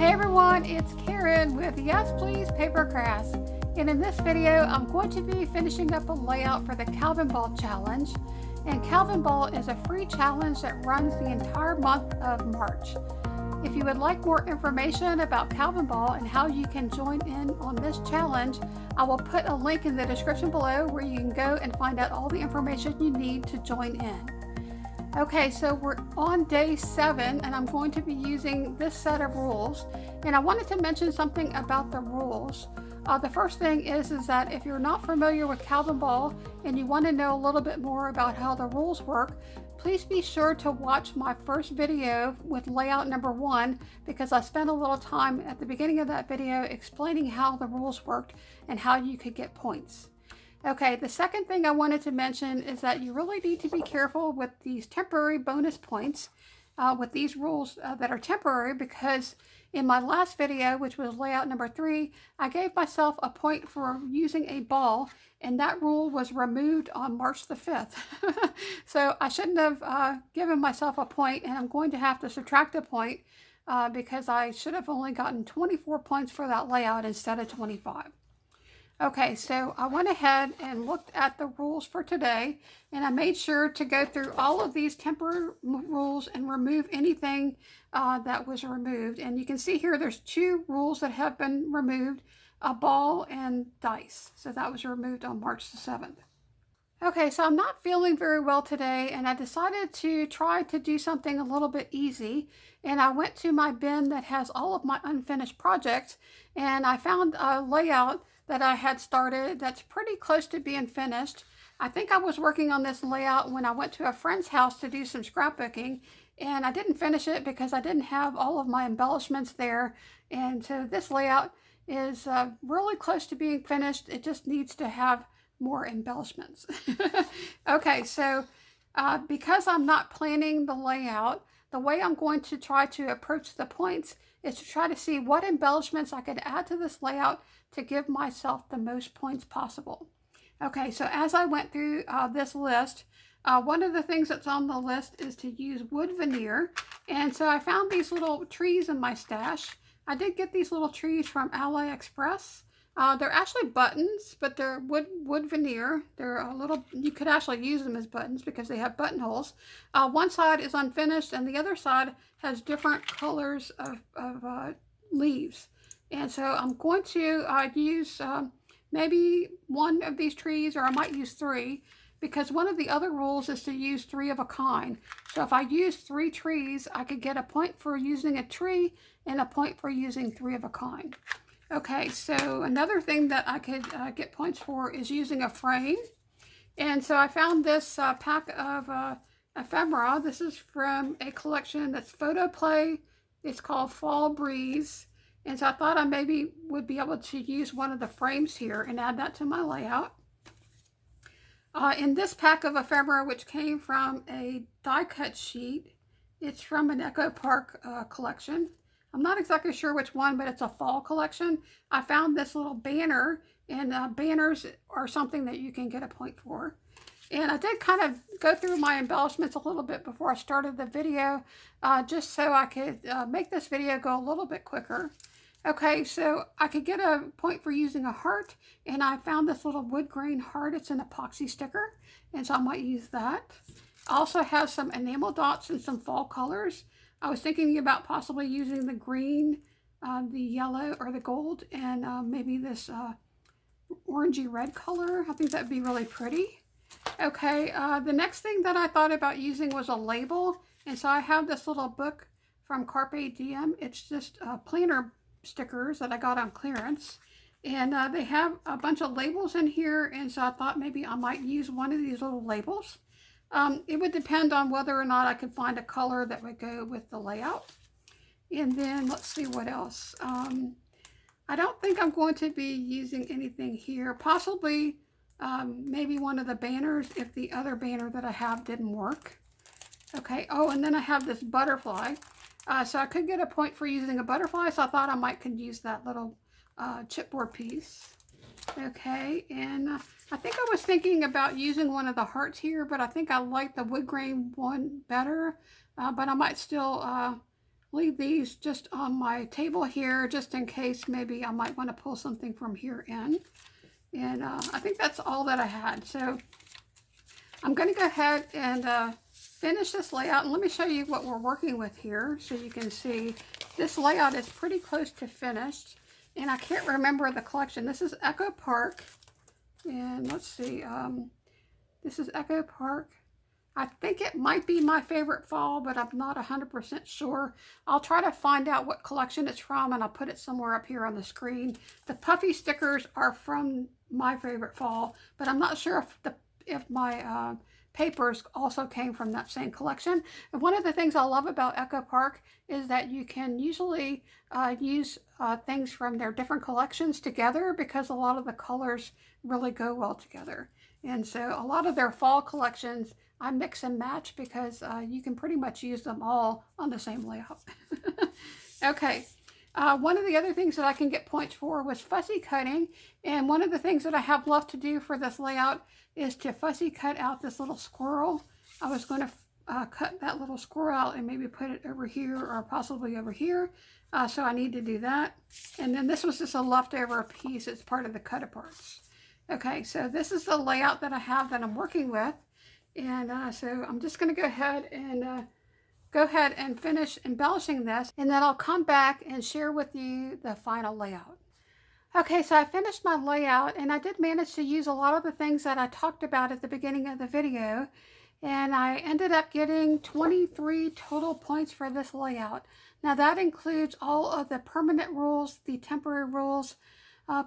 Hey everyone, it's Karen with Yes Please Paper Crafts, and in this video I'm going to be finishing up a layout for the CalvinBall challenge. And CalvinBall is a free challenge that runs the entire month of March. If you would like more information about CalvinBall and how you can join in on this challenge, I will put a link in the description below where you can go and find out all the information you need to join in. Okay, so we're on day 7 and I'm going to be using this set of rules, and I wanted to mention something about the rules. The first thing is that if you're not familiar with CalvinBall and you want to know a little bit more about how the rules work, please be sure to watch my first video with layout number 1, because I spent a little time at the beginning of that video explaining how the rules worked and how you could get points. Okay, the second thing I wanted to mention is that you really need to be careful with these temporary bonus points with these rules that are temporary, because in my last video, which was layout number 3, I gave myself a point for using a ball, and that rule was removed on March the 5th. So I shouldn't have given myself a point, and I'm going to have to subtract a point because I should have only gotten 24 points for that layout instead of 25. Okay, so I went ahead and looked at the rules for today, and I made sure to go through all of these temporary rules and remove anything that was removed. And you can see here there's 2 rules that have been removed, a ball and dice. So that was removed on March the 7th. Okay, so I'm not feeling very well today, and I decided to try to do something a little bit easy. And I went to my bin that has all of my unfinished projects, and I found a layout that I had started that's pretty close to being finished. I think I was working on this layout when I went to a friend's house to do some scrapbooking, and I didn't finish it because I didn't have all of my embellishments there. And so this layout is really close to being finished. It just needs to have more embellishments. Okay, so because I'm not planning the layout, the way I'm going to try to approach the points is to try to see what embellishments I could add to this layout to give myself the most points possible. Okay, so as I went through this list, one of the things that's on the list is to use wood veneer. And so I found these little trees in my stash. I did get these little trees from AliExpress. They're actually buttons, but they're wood veneer. They're a little, you could actually use them as buttons because they have buttonholes. One side is unfinished and the other side has different colors of leaves. And so I'm going to use maybe one of these trees, or I might use 3, because one of the other rules is to use 3 of a kind. So if I use 3 trees, I could get a point for using a tree and a point for using 3 of a kind. Okay, so another thing that I could get points for is using a frame. And so I found this pack of ephemera. This is from a collection that's photo play. It's called Fall Breeze. And so I thought I maybe would be able to use one of the frames here and add that to my layout. In this pack of ephemera, which came from a die cut sheet, it's from an Echo Park collection. I'm not exactly sure which one, but it's a fall collection. I found this little banner, and banners are something that you can get a point for. And I did kind of go through my embellishments a little bit before I started the video, just so I could make this video go a little bit quicker. Okay, so I could get a point for using a heart, and I found this little wood grain heart. It's an epoxy sticker, and so I might use that. I also have some enamel dots and some fall colors. I was thinking about possibly using the green, the yellow, or the gold, and maybe this orangey red color. I think that'd be really pretty. Okay, the next thing that I thought about using was a label, and so I have this little book from 𝗏𝗏𝗏𝗏𝗏. It's just planner stickers that I got on clearance, and they have a bunch of labels in here, and so I thought maybe I might use one of these little labels. It would depend on whether or not I could find a color that would go with the layout. And then let's see what else. I don't think I'm going to be using anything here. Possibly maybe one of the banners if the other banner that I have didn't work. Okay, oh, and then I have this butterfly. So I could get a point for using a butterfly, so I thought I might could use that little chipboard piece. Okay, and I think I was thinking about using one of the hearts here, but I think I like the wood grain one better. But I might still leave these just on my table here, just in case maybe I might want to pull something from here in. And I think that's all that I had. So I'm going to go ahead and finish this layout. And let me show you what we're working with here so you can see this layout is pretty close to finished. And I can't remember the collection. This is 𝗂𝗃𝗃. And let's see. This is 𝗂𝗃𝗃. I think it might be my favorite fall, but I'm not 100% sure. I'll try to find out what collection it's from, and I'll put it somewhere up here on the screen. The puffy stickers are from my favorite fall, but I'm not sure if my papers also came from that same collection. And one of the things I love about 𝗂𝗃𝗃 is that you can usually use things from their different collections together, because a lot of the colors really go well together. And so a lot of their fall collections I mix and match, because you can pretty much use them all on the same layout. Okay, one of the other things that I can get points for was fussy cutting, and one of the things that I have left to do for this layout is to fussy cut out this little squirrel. I was going to cut that little squirrel out and maybe put it over here or possibly over here, so I need to do that. And then this was just a leftover piece. It's part of the cut aparts. Okay, so this is the layout that I have that I'm working with. And so I'm just going to go ahead and finish embellishing this, and then I'll come back and share with you the final layout. Okay, so I finished my layout, and I did manage to use a lot of the things that I talked about at the beginning of the video, and I ended up getting 23 total points for this layout. Now that includes all of the permanent rules, the temporary rules,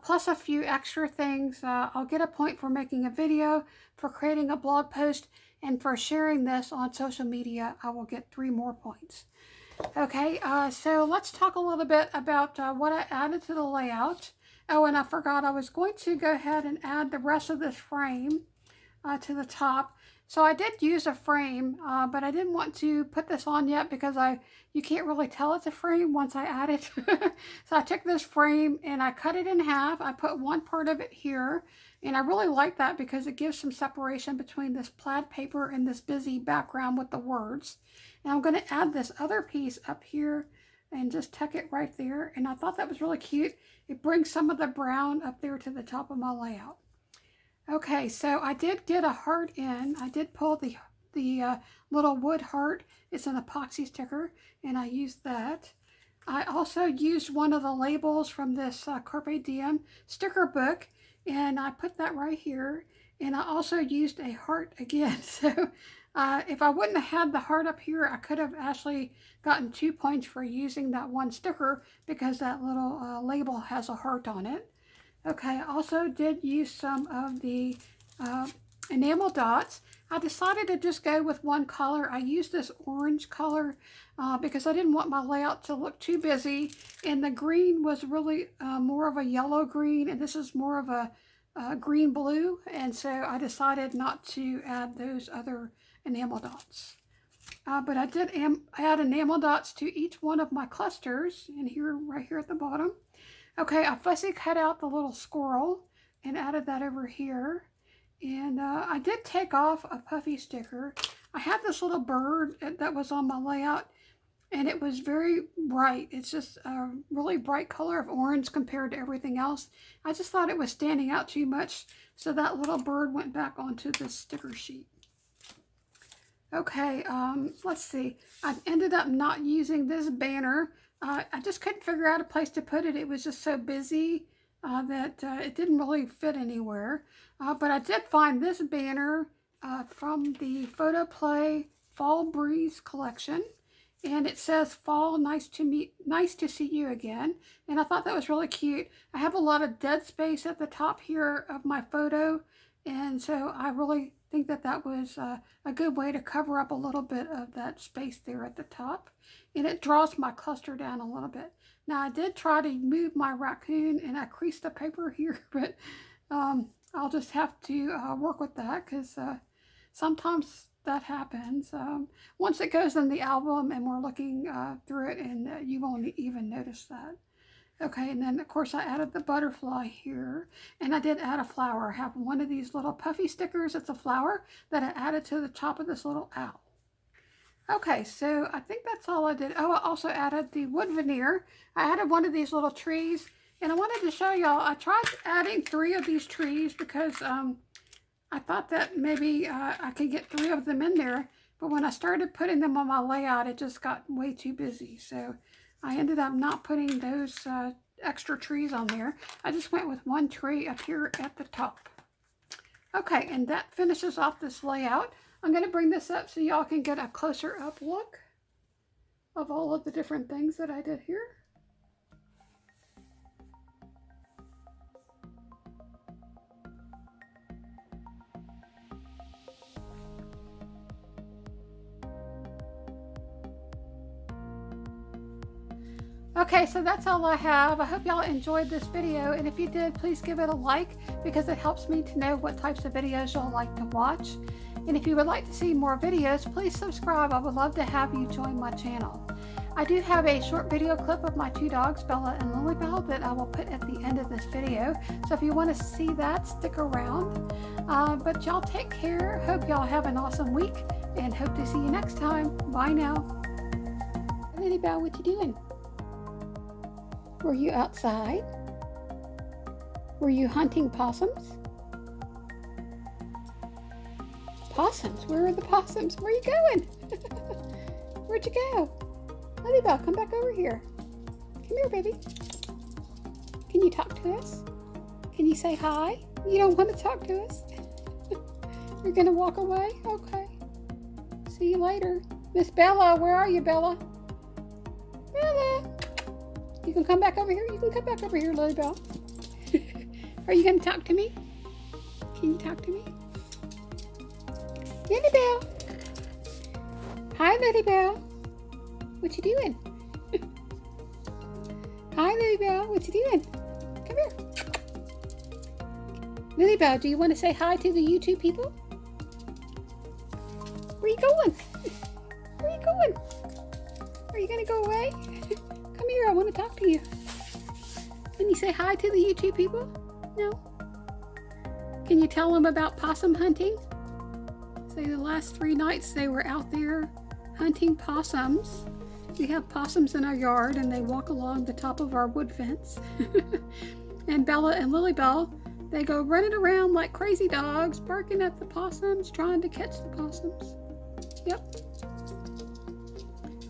plus a few extra things. I'll get a point for making a video, for creating a blog post, and for sharing this on social media. I will get 3 more points. Okay, so let's talk a little bit about what I added to the layout. Oh, and I forgot, I was going to go ahead and add the rest of this frame to the top. So I did use a frame, but I didn't want to put this on yet because you can't really tell it's a frame once I add it. So I took this frame and I cut it in half. I put one part of it here, and I really like that because it gives some separation between this plaid paper and this busy background with the words. And I'm going to add this other piece up here and just tuck it right there. And I thought that was really cute. It brings some of the brown up there to the top of my layout. Okay, so I did get a heart in. I did pull the little wood heart. It's an epoxy sticker, and I used that. I also used one of the labels from this 𝗀𝗃𝗃 sticker book, and I put that right here. And I also used a heart again. So if I wouldn't have had the heart up here, I could have actually gotten 2 points for using that one sticker, because that little label has a heart on it. Okay, I also did use some of the enamel dots. I decided to just go with one color. I used this orange color because I didn't want my layout to look too busy, and the green was really more of a yellow green, and this is more of a green blue, and so I decided not to add those other enamel dots. But I did add enamel dots to each one of my clusters, and here, right here at the bottom. Okay, I fussy cut out the little squirrel and added that over here. And I did take off a puffy sticker. I had this little bird that was on my layout, and it was very bright. It's just a really bright color of orange compared to everything else. I just thought it was standing out too much, so that little bird went back onto the sticker sheet. Okay, let's see. I ended up not using this banner. I just couldn't figure out a place to put it. It was just so busy that it didn't really fit anywhere. But I did find this banner from the Photo Play Fall Breeze collection. And it says, "Fall, nice to see you again." And I thought that was really cute. I have a lot of dead space at the top here of my photo. And so I really think that that was a good way to cover up a little bit of that space there at the top. And it draws my cluster down a little bit. Now I did try to move my raccoon, and I creased the paper here, but I'll just have to work with that, because sometimes that happens. Once it goes in the album and we're looking through it, and you won't even notice that. Okay, and then of course I added the butterfly here, and I did add a flower. I have one of these little puffy stickers. It's a flower that I added to the top of this little owl. Okay, so I think that's all I did. Oh, I also added the wood veneer. I added one of these little trees, and I wanted to show y'all, I tried adding 3 of these trees because I thought that maybe I could get 3 of them in there, but when I started putting them on my layout, it just got way too busy. So I ended up not putting those extra trees on there. I just went with 1 tree up here at the top. Okay, and that finishes off this layout. I'm going to bring this up so y'all can get a closer up look of all of the different things that I did here. Okay, so that's all I have. I hope y'all enjoyed this video, and if you did, please give it a like because it helps me to know what types of videos y'all like to watch. And if you would like to see more videos, please subscribe. I would love to have you join my channel. I do have a short video clip of my 2 dogs, Bella and LilyBelle, that I will put at the end of this video. So if you want to see that, stick around. But y'all take care. Hope y'all have an awesome week, and hope to see you next time. Bye now. LilyBelle, what you doing? Were you outside? Were you hunting possums? Possums? Where are the possums? Where are you going? Where'd you go? LilyBelle, come back over here. Come here, baby. Can you talk to us? Can you say hi? You don't want to talk to us? You're going to walk away? Okay. See you later. Miss Bella, where are you, Bella? Bella! You can come back over here. You can come back over here, LilyBelle. Are you going to talk to me? Can you talk to me? LilyBelle. Hi, LilyBelle. What you doing? Hi, LilyBelle. What you doing? Come here. LilyBelle, do you want to say hi to the YouTube people? Where you going? Where you going? Are you going to go away? Come here, I want to talk to you. Can you say hi to the YouTube people? No? Can you tell them about possum hunting? Say the last 3 nights they were out there hunting possums. We have possums in our yard and they walk along the top of our wood fence. And Bella and LilyBelle, they go running around like crazy dogs, barking at the possums, trying to catch the possums. Yep.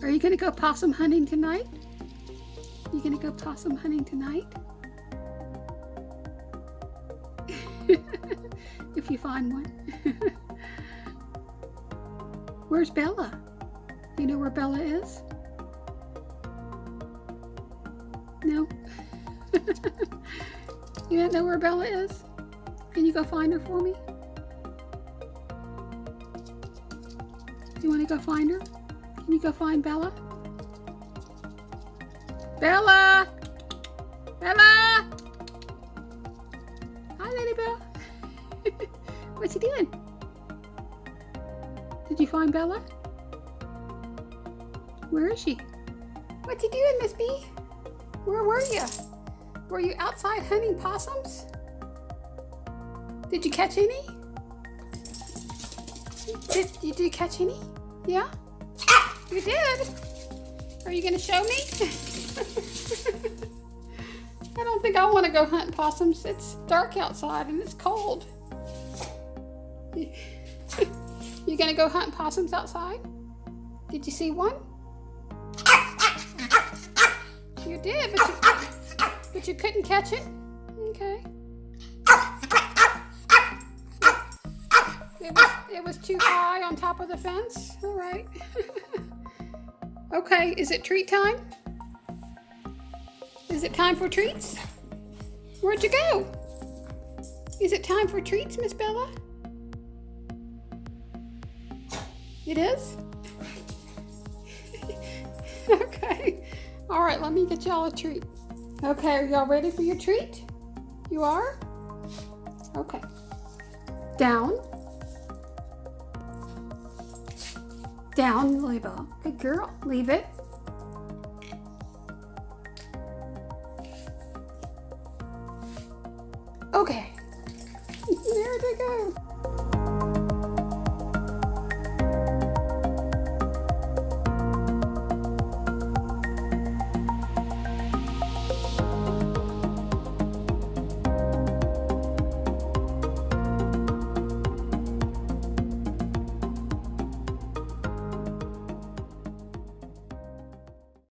Are you going to go possum hunting tonight? You gonna go possum hunting tonight? If you find one. Where's Bella? You know where Bella is? No? You don't know where Bella is? Can you go find her for me? You want to go find her? Can you go find Bella? Bella! Bella! Hi, LilyBelle. What you doing? Did you find Bella? Where is she? What you doing, Miss B? Where were you? Were you outside hunting possums? Did you catch any? Did you catch any? Yeah? You did? Are you going to show me? I don't think I want to go hunt possums. It's dark outside and it's cold. You gonna go hunt possums outside? Did you see one? You did, but you couldn't catch it? Okay. It was too high on top of the fence? All right. Okay, is it treat time? Is it time for treats? Where'd you go? Is it time for treats, Miss Bella? It is? Okay. All right, let me get y'all a treat. Okay, are y'all ready for your treat? You are? Okay. Down. Down, LilyBelle. Good girl. Leave it. Okay. There they go.